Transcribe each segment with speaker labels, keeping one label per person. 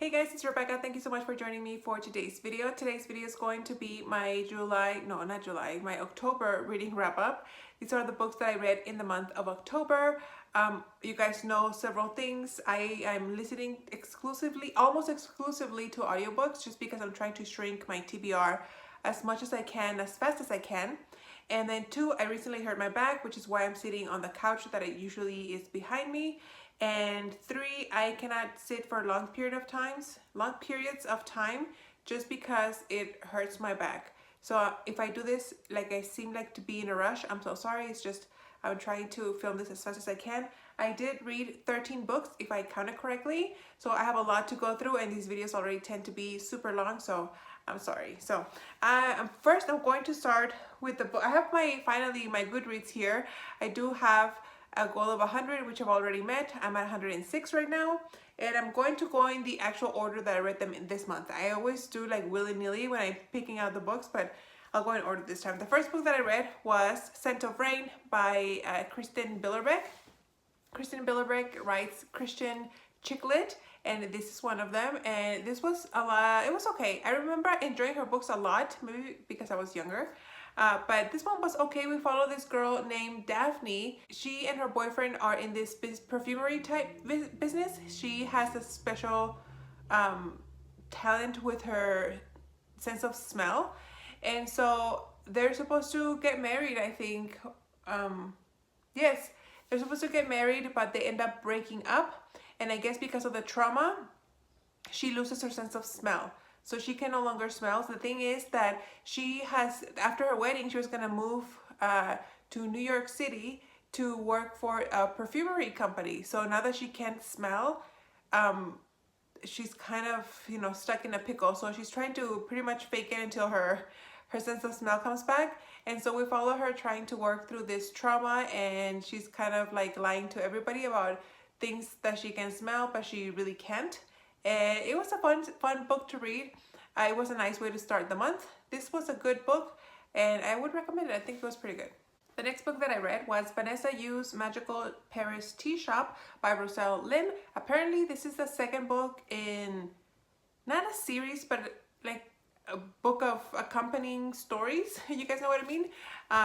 Speaker 1: Hey guys, it's Rebecca. Thank you so much for joining me for today's video. Today's video is going to be my my October reading wrap up. These are the books that I read in the month of October. You guys know several things. I am listening almost exclusively to audiobooks just because I'm trying to shrink my TBR as much as I can, as fast as I can. And then 2, I recently hurt my back, which is why I'm sitting on the couch that it usually is behind me. And 3, I cannot sit for long periods of time just because it hurts my back. So if I do this like I seem like to be in a rush, I'm so sorry. It's just I'm trying to film this as fast as I can. I did read 13 books if I counted correctly, so I have a lot to go through, and these videos already tend to be super long, so I'm sorry. So first I'm going to start with the book. I have finally my Goodreads here. I do have a goal of 100, which I've already met. I'm at 106 right now, and I'm going to go in the actual order that I read them in this month. I always do like willy-nilly when I'm picking out the books, but I'll go in order this time. The first book that I read was Scent of Rain by Kristen Billerbeck. Kristen Billerbeck writes Christian chick lit, and this is one of them, and this was a lot. It was okay. I remember enjoying her books a lot, maybe because I was younger. But this one was okay. We follow this girl named Daphne. She and her boyfriend are in this perfumery type business. She has a special talent with her sense of smell, and so they're supposed to get married, I think. Yes, they're supposed to get married, but they end up breaking up, and I guess because of the trauma, she loses her sense of smell. So she can no longer smell. So the thing is that she has, after her wedding, she was gonna move to New York City to work for a perfumery company. So now that she can't smell, she's kind of, stuck in a pickle. So she's trying to pretty much fake it until her sense of smell comes back. And so we follow her trying to work through this trauma, and she's kind of like lying to everybody about things that she can smell, but she really can't. And it was a fun book to read. It was a nice way to start the month. This was a good book, and I would recommend it. I think it was pretty good. The next book that I read was Vanessa Yu's Magical Paris Tea Shop by Roselle Lynn. Apparently, this is the second book in, not a series, but like a book of accompanying stories. You guys know what I mean?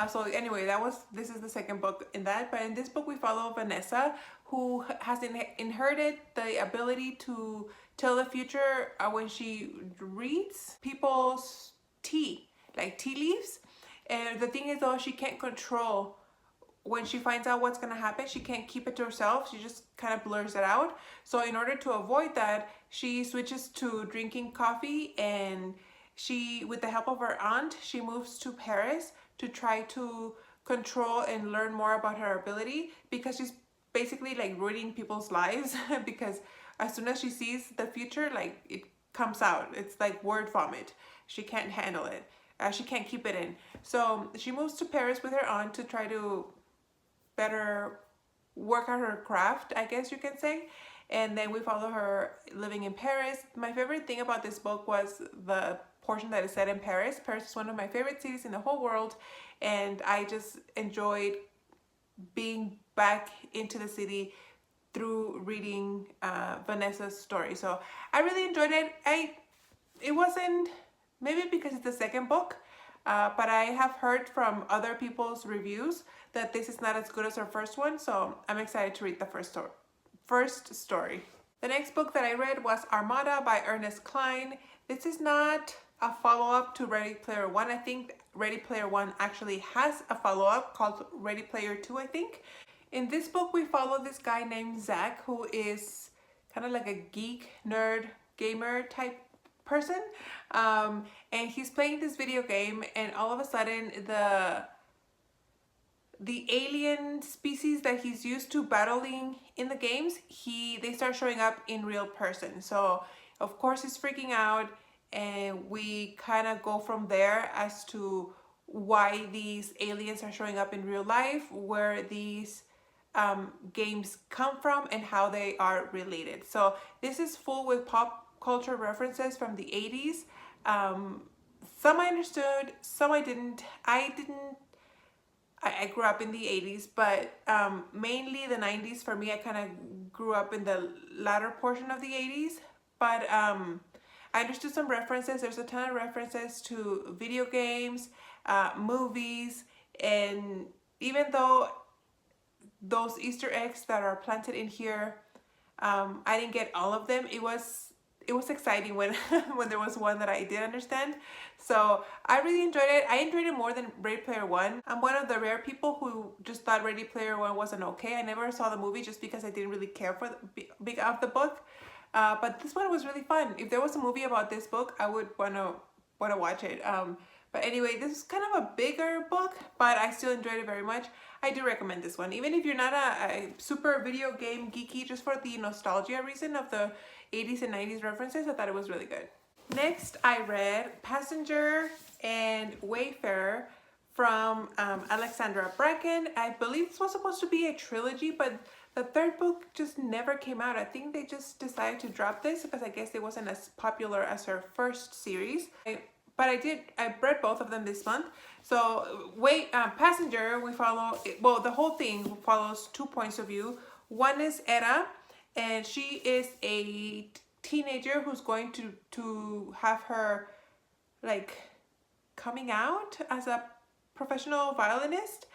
Speaker 1: So anyway, this is the second book in that. But in this book, we follow Vanessa, who has inherited the ability to tell the future when she reads people's tea, like tea leaves. And the thing is, though, she can't control when she finds out what's gonna happen. She can't keep it to herself. She just kind of blurs it out. So in order to avoid that, she switches to drinking coffee, and she, with the help of her aunt, she moves to Paris to try to control and learn more about her ability, because she's basically like ruining people's lives because as soon as she sees the future, like, it comes out. It's like word vomit. She can't handle it. She can't keep it in. So she moves to Paris with her aunt to try to better work out her craft, I guess you can say. And then we follow her living in Paris. My favorite thing about this book was the portion that is set in Paris. Paris is one of my favorite cities in the whole world, and I just enjoyed being back into the city through reading Vanessa's story. So I really enjoyed it. It wasn't, maybe because it's the second book, but I have heard from other people's reviews that this is not as good as her first one, so I'm excited to read the first story. The next book that I read was Armada by Ernest Cline. This is not a follow-up to Ready Player One. I think Ready Player One actually has a follow-up called Ready Player Two, I think. In this book, we follow this guy named Zach, who is kind of like a geek, nerd, gamer type person. And he's playing this video game, and all of a sudden the alien species that he's used to battling in the games, they start showing up in real person. So of course he's freaking out, and we kind of go from there as to why these aliens are showing up in real life, where these games come from, and how they are related. So this is full with pop culture references from the 80s. Some I understood, some I didn't. I grew up in the 80s, but mainly the 90s for me. I kind of grew up in the latter portion of the 80s, but I understood some references. There's a ton of references to video games, movies, and even though those Easter eggs that are planted in here, I didn't get all of them. It was exciting when when there was one that I did understand. So I really enjoyed it. I enjoyed it more than Ready Player One. I'm one of the rare people who just thought Ready Player One wasn't okay. I never saw the movie just because I didn't really care for the big of the book. But this one was really fun. If there was a movie about this book, I would wanna watch it. But anyway, this is kind of a bigger book, but I still enjoyed it very much. I do recommend this one. Even if you're not a super video game geeky, just for the nostalgia reason of the 80s and 90s references, I thought it was really good. Next, I read Passenger and Wayfarer from Alexandra Bracken. I believe this was supposed to be a trilogy, but the third book just never came out. I think they just decided to drop this because I guess it wasn't as popular as her first series. But I read both of them this month. So Passenger, we follow, well, the whole thing follows 2 points of view. One is Era, and she is a teenager who's going to have her like coming out as a professional violinist.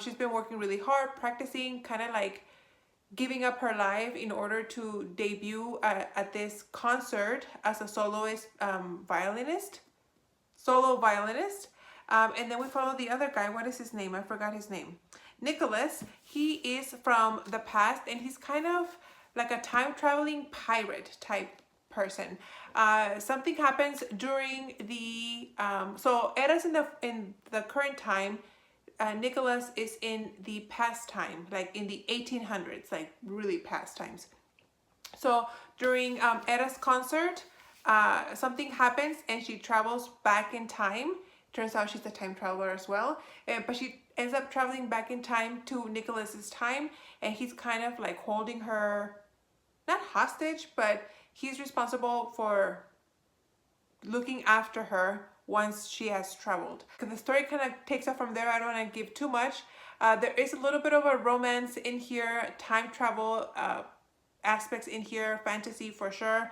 Speaker 1: She's been working really hard, practicing, kind of like giving up her life in order to debut at this concert as a soloist solo violinist. And then we follow the other guy. What is his name? I forgot his name. Nicholas. He is from the past, and he's kind of like a time-traveling pirate type person. Something happens during the so Eda's in the current time. Nicholas is in the past time, like in the 1800s, like really past times. So during Eda's concert, something happens and she travels back in time. Turns out she's a time traveler as well, but she ends up traveling back in time to Nicholas's time, and he's kind of like holding her, not hostage, but he's responsible for looking after her once she has traveled. The story kind of takes off from there. I don't want to give too much. There is a little bit of a romance in here, time travel aspects in here, fantasy for sure,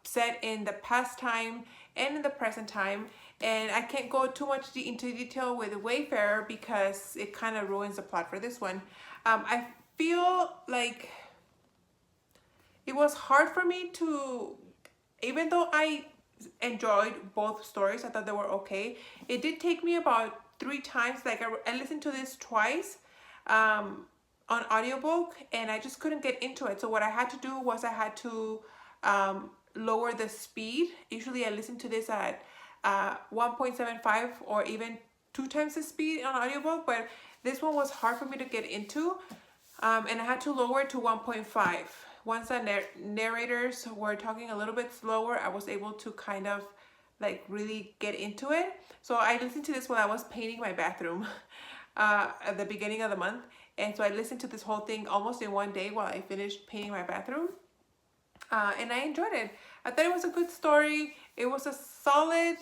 Speaker 1: set in the past time and in the present time. And I can't go too much into detail with Wayfarer because it kind of ruins the plot for this one. I feel like it was hard for me to, even though I enjoyed both stories, I thought they were okay. It did take me about 3 times, like I listened to this twice on audiobook, and I just couldn't get into it. So what I had to do was I had to lower the speed. Usually I listen to this at 1.75 or even 2 times the speed on audiobook, but this one was hard for me to get into, and I had to lower it to 1.5. Once the narrators were talking a little bit slower, I was able to kind of like really get into it. So I listened to this while I was painting my bathroom at the beginning of the month. And so I listened to this whole thing almost in one day while I finished painting my bathroom. And I enjoyed it. I thought it was a good story. It was a solid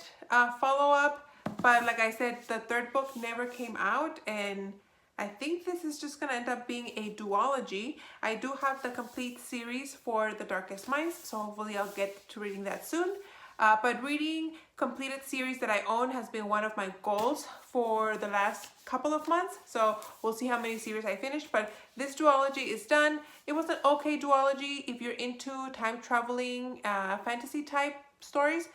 Speaker 1: follow-up. But like I said, the third book never came out, and I think this is just going to end up being a duology. I do have the complete series for The Darkest Minds, so hopefully I'll get to reading that soon. But reading completed series that I own has been one of my goals for the last couple of months. So we'll see how many series I finish. But this duology is done. It was an okay duology. If you're into time traveling fantasy type stories,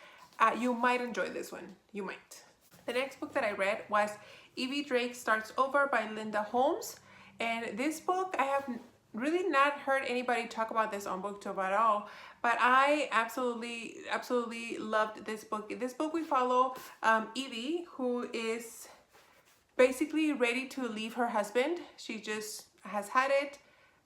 Speaker 1: you might enjoy this one. You might. The next book that I read was Evie Drake Starts Over by Linda Holmes. And this book, I have really not heard anybody talk about this on BookTube at all, but I absolutely loved this book. In this book, we follow Evie, who is basically ready to leave her husband. She just has had it.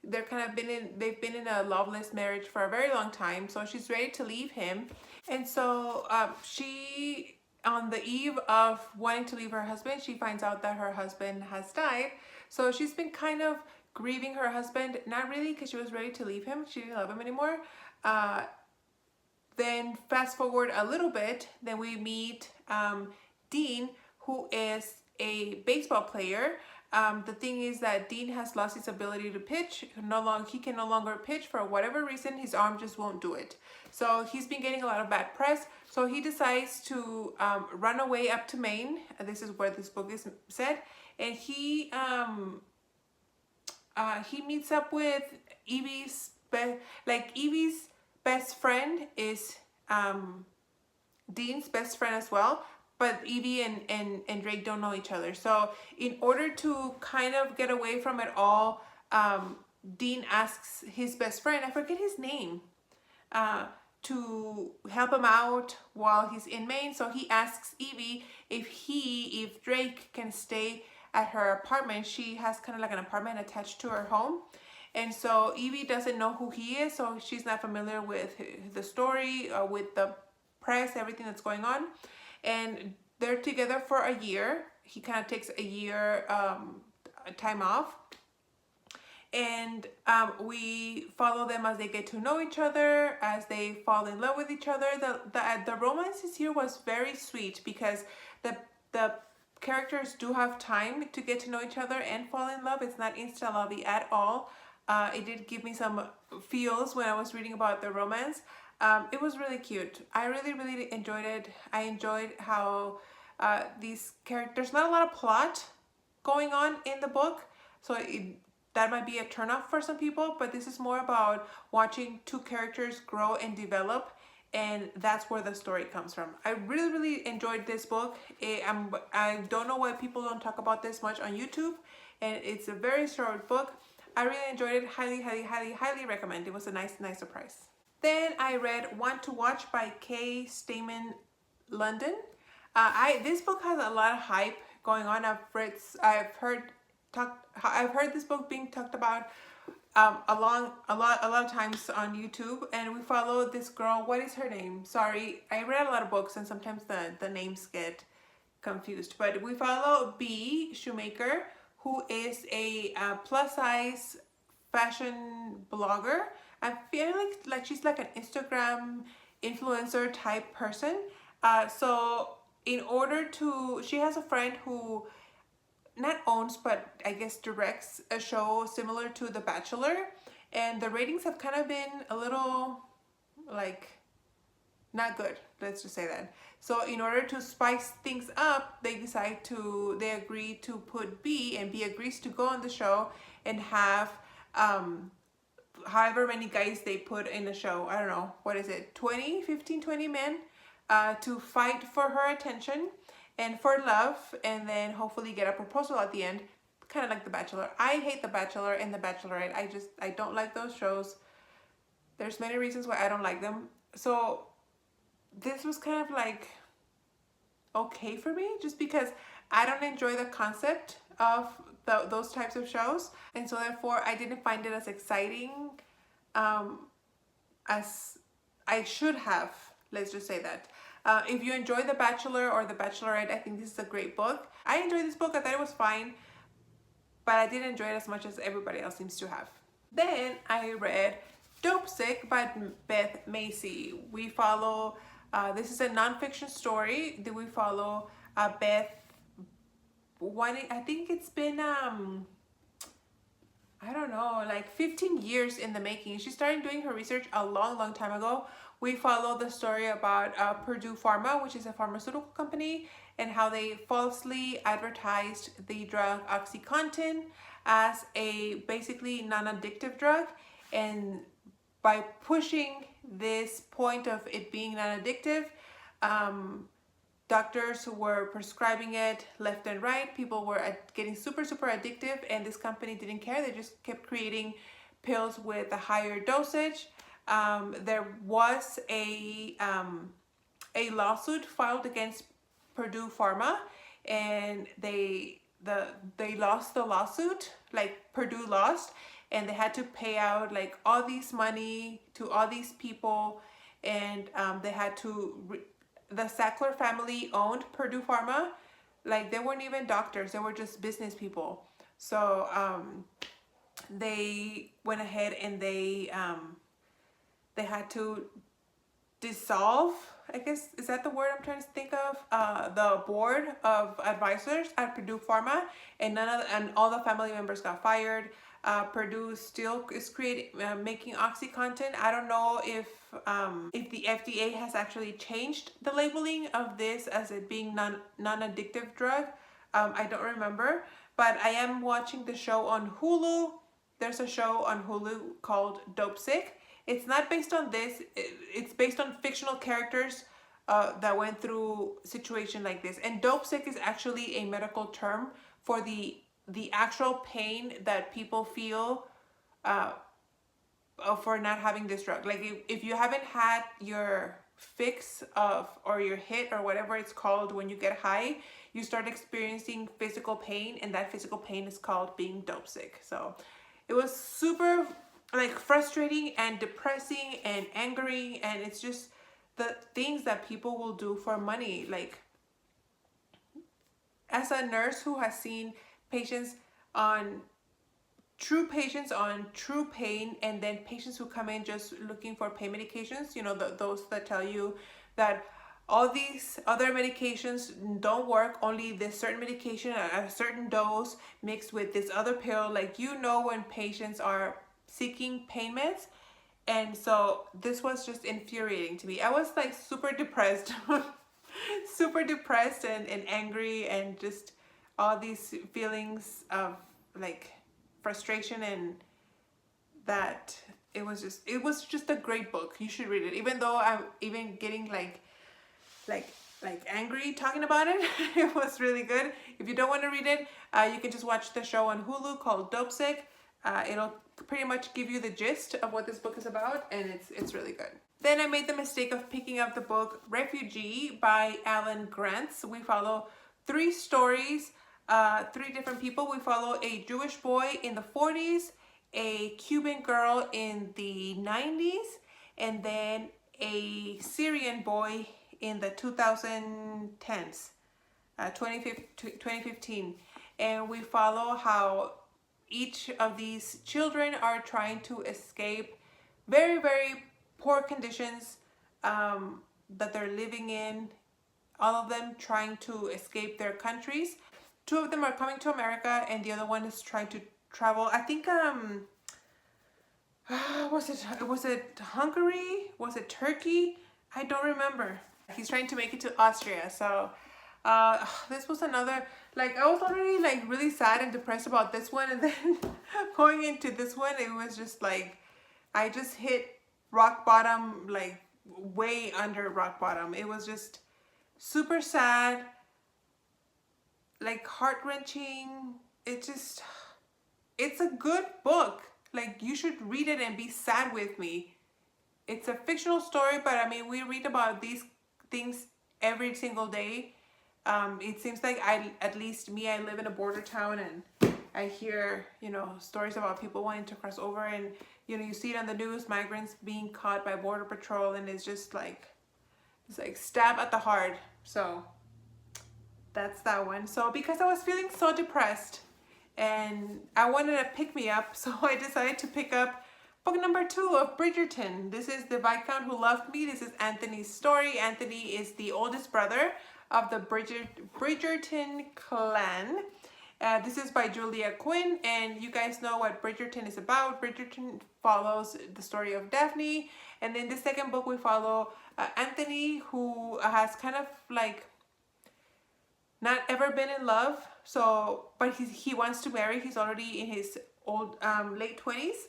Speaker 1: They've been in a loveless marriage for a very long time, so she's ready to leave him. And so she, on the eve of wanting to leave her husband, she finds out that her husband has died. So she's been kind of grieving her husband, not really because she was ready to leave him. She didn't love him anymore. Then fast forward a little bit, then we meet Dean, who is a baseball player. The thing is that Dean has lost his ability to pitch. He can no longer pitch for whatever reason. His arm just won't do it. So he's been getting a lot of bad press. So he decides to run away up to Maine. This is where this book is set, and he meets up with Evie's Evie's best friend is Dean's best friend as well, but Evie and Drake don't know each other. So in order to kind of get away from it all, Dean asks his best friend, I forget his name, to help him out while he's in Maine. So he asks Evie if Drake can stay at her apartment. She has kind of like an apartment attached to her home. And so Evie doesn't know who he is, so she's not familiar with the story, with the press, everything that's going on. And they're together for a year. He kind of takes a year time off. And we follow them as they get to know each other, as they fall in love with each other. The romances here was very sweet because the characters do have time to get to know each other and fall in love. It's not insta-lovey at all. It did give me some feels when I was reading about the romance. It was really cute. I really enjoyed it. I enjoyed how these characters, there's not a lot of plot going on in the book, so that might be a turnoff for some people, but this is more about watching two characters grow and develop, and that's where the story comes from. I really enjoyed this book. I don't know why people don't talk about this much on YouTube, and it's a very short book. I really enjoyed it. Highly recommend. It was a nice surprise. Then I read Want to Watch by K. Stamen London. This book has a lot of hype going on. I've heard this book being talked about a lot of times on YouTube, and we follow this girl. What is her name? Sorry, I read a lot of books and sometimes the names get confused. But we follow B. Shoemaker, who is a plus size fashion blogger. I feel like she's like an Instagram influencer type person. So in order to, she has a friend who not owns, but I guess directs a show similar to The Bachelor, and the ratings have kind of been a little like not good, let's just say that. So in order to spice things up, they agree to put B, and B agrees to go on the show and have however many guys they put in the show. I don't know, what is it, 20 men to fight for her attention and for love, and then hopefully get a proposal at the end, kind of like The Bachelor. I hate The Bachelor and The Bachelorette. I don't like those shows. There's many reasons why I don't like them. So this was kind of like okay for me, just because I don't enjoy the concept of those types of shows, and so therefore I didn't find it as exciting as I should have. Let's just say that. If you enjoy The Bachelor or The Bachelorette, I think this is a great book. I enjoyed this book. I thought it was fine, but I didn't enjoy it as much as everybody else seems to have. Then I read Dopesick by Beth Macy. We follow, this is a nonfiction story that we follow Beth. I think it's been, I don't know, like 15 years in the making. She started doing her research a long time ago. We follow the story about Purdue Pharma, which is a pharmaceutical company, and how they falsely advertised the drug OxyContin as a basically non-addictive drug. And by pushing this point of it being non-addictive, doctors who were prescribing it left and right, people were getting super addictive, and this company didn't care. They just kept creating pills with a higher dosage. There was a lawsuit filed against Purdue Pharma, and they lost the lawsuit. Like, Purdue lost, and they had to pay out like all these money to all these people, and they had to the Sackler family owned Purdue Pharma. Like, they weren't even doctors, they were just business people. So they went ahead and they had to dissolve, I guess, is that the word I'm trying to think of? The board of advisors at Purdue Pharma, and all the family members got fired. Purdue still is making OxyContin. I don't know if the FDA has actually changed the labeling of this as it being non-addictive drug. I don't remember, but I am watching the show on Hulu. There's a show on Hulu called Dopesick. It's not based on this. It's based on fictional characters that went through situation like this. And Dopesick is actually a medical term for the actual pain that people feel for not having this drug. Like if you haven't had your fix of, or your hit, or whatever it's called, when you get high, you start experiencing physical pain, and that physical pain is called being dope sick. So it was super like frustrating and depressing and angering, and it's just the things that people will do for money. Like, as a nurse who has seen patients on true pain, and then patients who come in just looking for pain medications, you know, those that tell you that all these other medications don't work, only this certain medication at a certain dose mixed with this other pill. Like, you know, when patients are seeking pain meds. And so this was just infuriating to me. I was like super depressed super depressed and angry, and just all these feelings of like frustration, and that it was just a great book. You should read it, even though I'm even getting like angry talking about it. It was really good. If you don't want to read it, you can just watch the show on Hulu called Dopesick. It'll pretty much give you the gist of what this book is about, and it's really good. Then I made the mistake of picking up the book Refugee by Alan Grantz. We follow three stories, three different people. We follow a Jewish boy in the 40s, a Cuban girl in the 90s, and then a Syrian boy in the 2010s, 2015. And we follow how each of these children are trying to escape very, very poor conditions that they're living in. All of them trying to escape their countries. Two of them are coming to America, and the other one is trying to travel. I think was it Hungary? Was it Turkey? I don't remember. He's trying to make it to Austria. So this was another, like, I was already like really sad and depressed about this one, and then going into this one, it was just like I just hit rock bottom, like way under rock bottom. It was just super sad, like heart-wrenching. It's a good book. Like, you should read it and be sad with me. It's a fictional story, but I mean, we read about these things every single day. It seems like I live in a border town, and I hear, you know, stories about people wanting to cross over, and, you know, you see it on the news, migrants being caught by border patrol, and it's just like, it's like stab at the heart. So that's that one. So because I was feeling so depressed and I wanted to pick me up, so I decided to pick up book number 2 of Bridgerton. This is The Viscount Who Loved Me. This is Anthony's story. Anthony is the oldest brother of the Bridgerton clan. This is by Julia Quinn, and you guys know what Bridgerton is about. Bridgerton follows the story of Daphne, and in the second book we follow Anthony, who has kind of like not ever been in love, so but he wants to marry. He's already in his late 20s,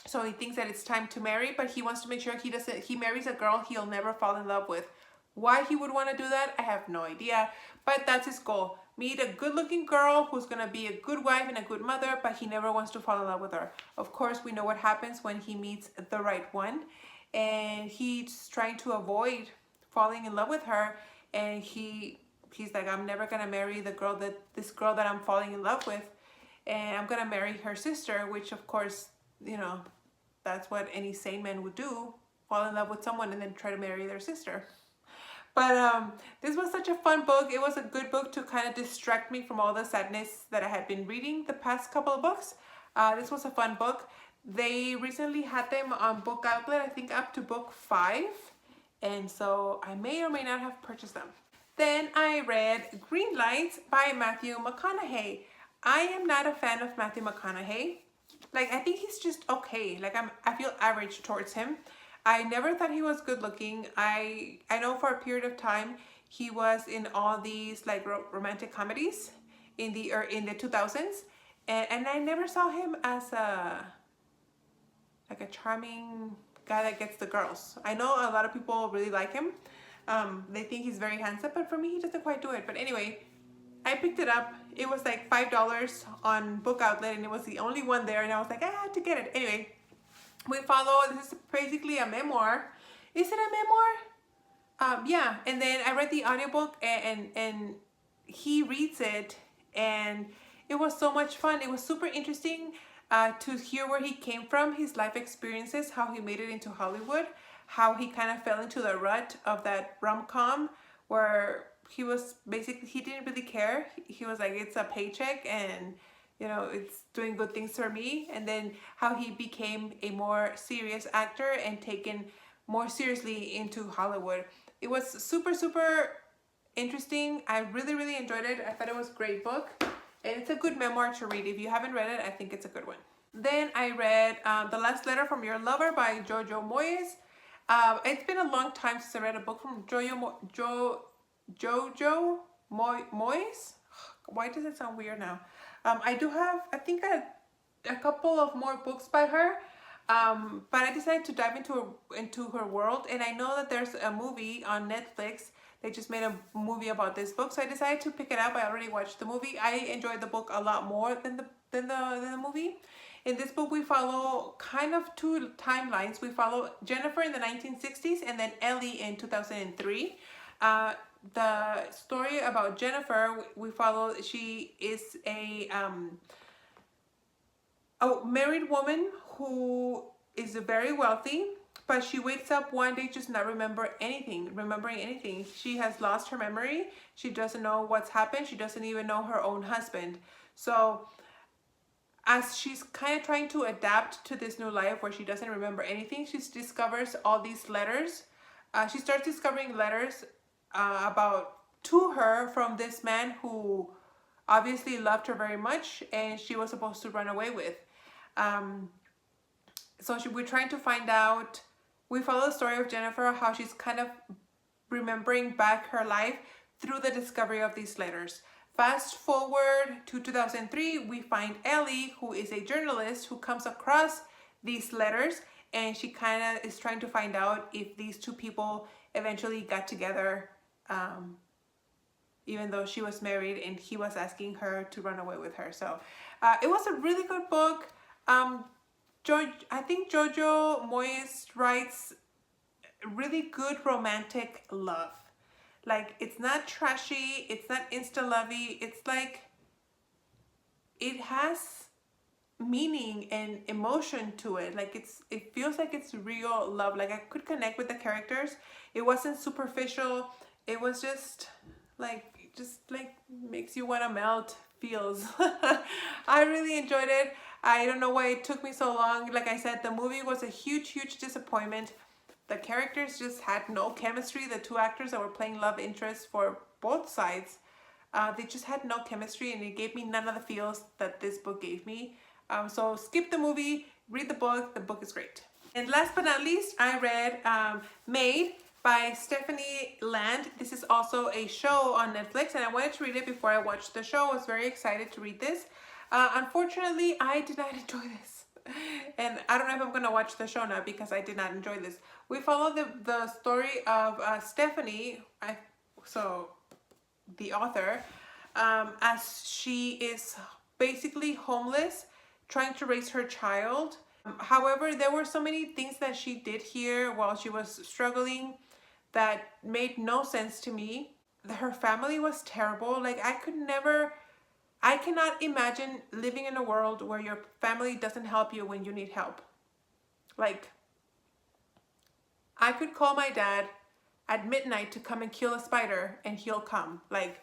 Speaker 1: so he thinks that it's time to marry, but he wants to make sure he marries a girl he'll never fall in love with. Why he would want to do that, I have no idea, but that's his goal. Meet a good-looking girl who's gonna be a good wife and a good mother, but he never wants to fall in love with her. Of course, we know what happens when he meets the right one, and he's trying to avoid falling in love with her, and he's like, I'm never gonna marry this girl that I'm falling in love with, and I'm gonna marry her sister, which of course, you know, that's what any sane man would do, fall in love with someone and then try to marry their sister. But this was such a fun book. It was a good book to kind of distract me from all the sadness that I had been reading the past couple of books. This was a fun book. They recently had them on Book Outlet, I think up to book 5. and so I may or may not have purchased them. Then I read Green Lights by Matthew McConaughey. I am not a fan of Matthew McConaughey. Like, I think he's just okay. Like, I feel average towards him. I never thought he was good looking. I know for a period of time he was in all these like romantic comedies in the 2000s, and I never saw him as a charming guy that gets the girls. I know a lot of people really like him. They think he's very handsome, but for me, he doesn't quite do it. But anyway, I picked it up. It was like $5 on Book Outlet, and it was the only one there, and I was like, I had to get it. Anyway, we follow, this is basically a memoir. Is it a memoir? Yeah, and then I read the audiobook, and he reads it, and it was so much fun. It was super interesting to hear where he came from, his life experiences, how he made it into Hollywood, how he kind of fell into the rut of that rom-com where he was basically, he didn't really care. He was like, it's a paycheck and, you know, it's doing good things for me. And then how he became a more serious actor and taken more seriously into Hollywood. It was super, super interesting. I really, really enjoyed it. I thought it was a great book. And it's a good memoir to read. If you haven't read it, I think it's a good one. Then I read The Last Letter from Your Lover by Jojo Moyes. It's been a long time since I read a book from Jojo Moyes. Why does it sound weird now? I do have, I think, a couple of more books by her. But I decided to dive into her world. And I know that there's a movie on Netflix. They just made a movie about this book, so I decided to pick it up. I already watched the movie. I enjoyed the book a lot more than the movie. In this book, we follow kind of two timelines. We follow Jennifer in the 1960s and then Ellie in 2003. The story about Jennifer, we follow, she is a married woman who is very wealthy. But she wakes up one day just not remembering anything. She has lost her memory. She doesn't know what's happened. She doesn't even know her own husband. So as she's kind of trying to adapt to this new life where she doesn't remember anything, she discovers all these letters. She starts discovering letters to her from this man who obviously loved her very much and she was supposed to run away with. We're trying to find out. We follow the story of Jennifer, how she's kind of remembering back her life through the discovery of these letters. Fast forward to 2003, we find Ellie, who is a journalist who comes across these letters, and she kind of is trying to find out if these two people eventually got together, even though she was married and he was asking her to run away with her. So it was a really good book. I think Jojo Moyes writes really good romantic love. Like, it's not trashy, it's not insta-lovey, it's like, it has meaning and emotion to it. Like, it feels like it's real love. Like, I could connect with the characters. It wasn't superficial. It was just like makes you want to melt feels. I really enjoyed it. I don't know why it took me so long. Like I said, the movie was a huge disappointment. The characters just had no chemistry. The two actors that were playing love interests for both sides, they just had no chemistry, and it gave me none of the feels that this book gave me. So skip the movie, read the book. The book is great. And last but not least, I read Made by Stephanie Land. This is also a show on Netflix, and I wanted to read it before I watched the show. I was very excited to read this. Unfortunately, I did not enjoy this. And I don't know if I'm going to watch the show now because I did not enjoy this. We follow the story of Stephanie, the author, as she is basically homeless, trying to raise her child. However, there were so many things that she did here while she was struggling that made no sense to me. Her family was terrible. Like, I cannot imagine living in a world where your family doesn't help you when you need help. Like, I could call my dad at midnight to come and kill a spider and he'll come. Like,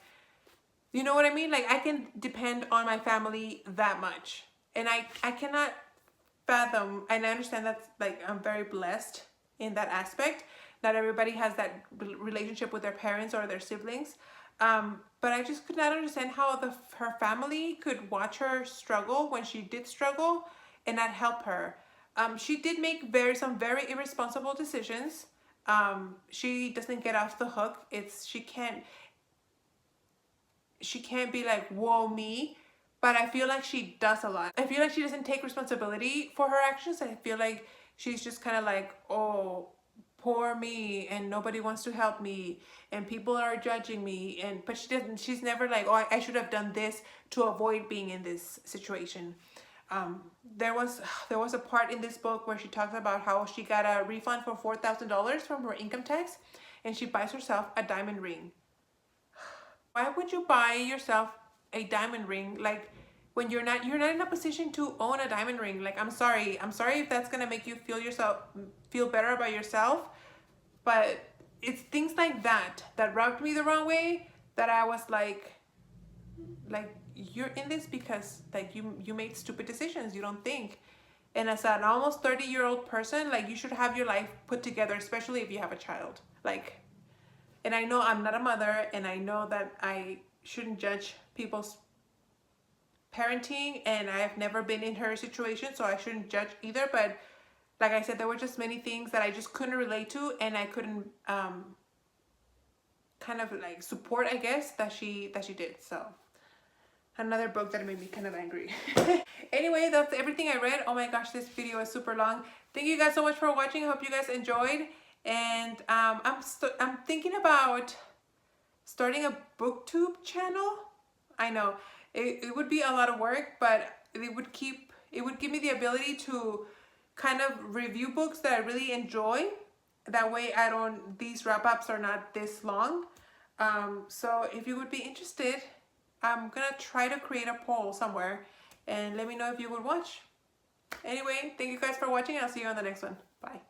Speaker 1: you know what I mean? Like, I can depend on my family that much. And I cannot fathom, and I understand that's like, I'm very blessed in that aspect, Not everybody has that relationship with their parents or their siblings. But I just could not understand how her family could watch her struggle when she did struggle and not help her. She did make some very irresponsible decisions. She doesn't get off the hook. She can't be like, whoa, me. But I feel like she does a lot. I feel like she doesn't take responsibility for her actions. I feel like she's just kind of like, oh, poor me, and nobody wants to help me, and people are judging me. But she's never like, oh, I should have done this to avoid being in this situation. There was a part in this book where she talks about how she got a refund for $4,000 from her income tax, and she buys herself a diamond ring. Why would you buy yourself a diamond ring, like, when you're not in a position to own a diamond ring? Like, I'm sorry if that's gonna make you feel better about yourself, but it's things like that rubbed me the wrong way, that I was like you're in this because like you made stupid decisions, you don't think. And as an almost 30-year-old person, like, you should have your life put together, especially if you have a child. Like, and I know I'm not a mother, and I know that I shouldn't judge people's parenting, and I've never been in her situation, so I shouldn't judge either. But like I said, there were just many things that I just couldn't relate to, and I couldn't kind of like support, I guess, that she did. So another book that made me kind of angry. Anyway, that's everything I read. Oh my gosh, this video is super long. Thank you guys so much for watching. I hope you guys enjoyed. And I'm thinking about starting a booktube channel. I know it would be a lot of work, but it would give me the ability to kind of review books that I really enjoy. That way these wrap-ups are not this long. So if you would be interested, I'm gonna try to create a poll somewhere and let me know if you would watch. Anyway, thank you guys for watching. I'll see you on the next one. Bye.